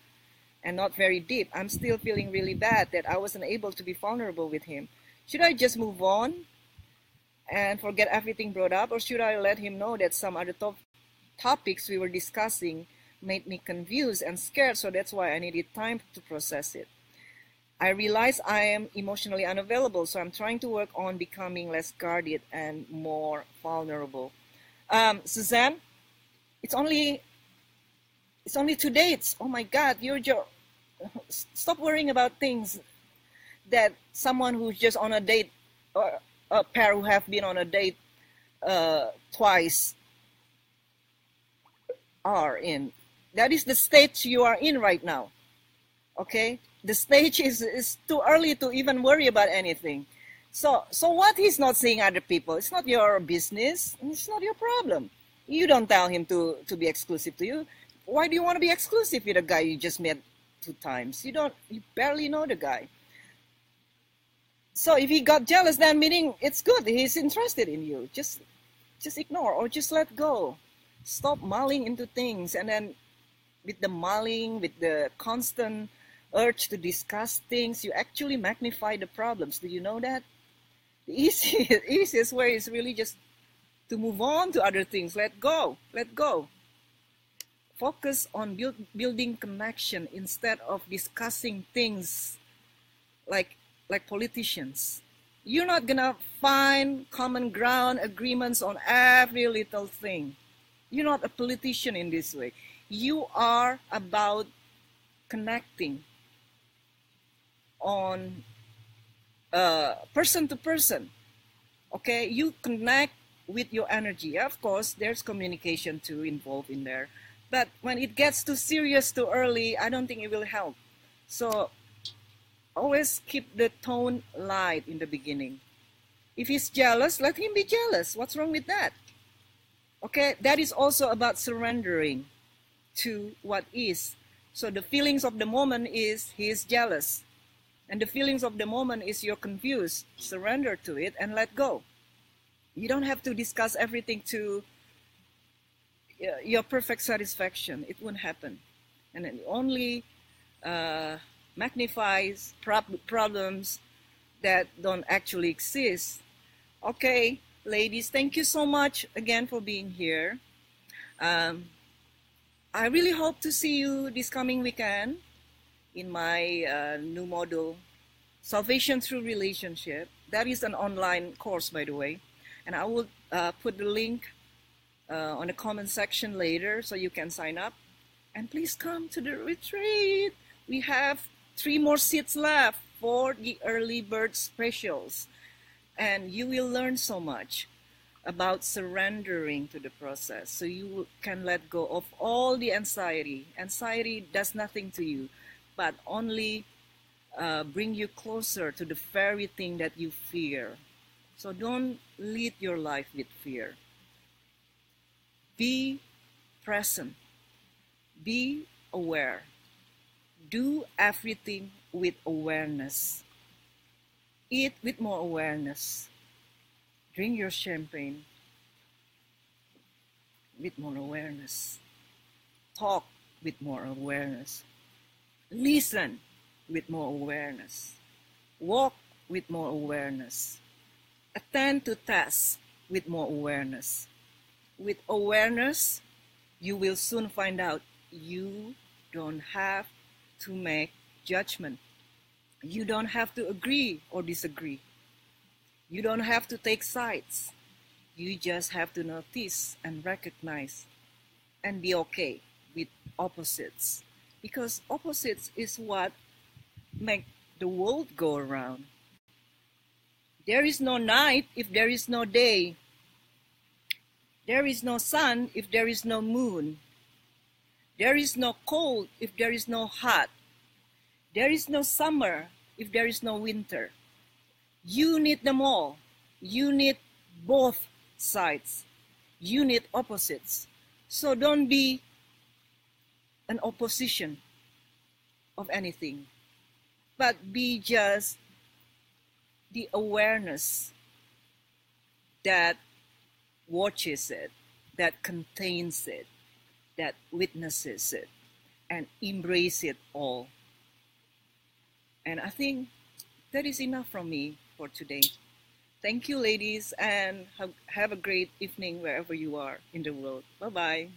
[SPEAKER 1] and not very deep. I'm still feeling really bad that I wasn't able to be vulnerable with him. Should I just move on and forget everything brought up, or should I let him know that some other topics we were discussing made me confused and scared, so that's why I needed time to process it? I realize I am emotionally unavailable, so I'm trying to work on becoming less guarded and more vulnerable. Suzanne, it's only 2 dates. Oh my God, stop worrying about things that someone who's just on a date, or a pair who have been on a date twice are in. That is the stage you are in right now. Okay, the stage is too early to even worry about anything. So what he's not seeing other people, it's not your business, and it's not your problem. You don't tell him to be exclusive to you. Why do you want to be exclusive with a guy you just met 2 times? You barely know the guy. So if he got jealous, then meaning it's good, he's interested in you. Just ignore or just let go. Stop mulling into things, and then with the mulling, with the constant urge to discuss things, you actually magnify the problems. Do you know that? The easiest way is really just to move on to other things. Let go. Focus on building connection instead of discussing things like politicians. You're not gonna find common ground agreements on every little thing. You're not a politician in this way. You are about connecting on person to person. Okay, you connect with your energy. Of course, there's communication too involved in there. But when it gets too serious too early, I don't think it will help. So always keep the tone light in the beginning. If he's jealous, let him be jealous. What's wrong with that? Okay, that is also about surrendering to what is. So the feelings of the moment is he is jealous. And the feelings of the moment is you're confused. Surrender to it and let go. You don't have to discuss everything to your perfect satisfaction. It won't happen. And it only magnifies problems that don't actually exist. Okay, ladies, thank you so much again for being here. I really hope to see you this coming weekend in my new module, Salvation Through Relationship. That is an online course, by the way. And I will put the link on the comment section later so you can sign up. And please come to the retreat. We have 3 more seats left for the early bird specials. And you will learn so much about surrendering to the process so you can let go of all the anxiety. Anxiety does nothing to you, but only bring you closer to the very thing that you fear. So don't lead your life with fear. Be present. Be aware. Do everything with awareness. Eat with more awareness. Drink your champagne with more awareness. Talk with more awareness. Listen with more awareness. Walk with more awareness. Attend to tasks with more awareness. With awareness, you will soon find out you don't have to make judgment. You don't have to agree or disagree. You don't have to take sides. You just have to notice and recognize and be okay with opposites. Because opposites is what make the world go around. There is no night if there is no day. There is no sun if there is no moon. There is no cold if there is no hot. There is no summer if there is no winter. You need them all. You need both sides. You need opposites. So don't be an opposition of anything, but be just the awareness that watches it, that contains it, that witnesses it, and embrace it all. And I think that is enough from me for today. Thank you, ladies, and have a great evening wherever you are in the world. Bye-bye.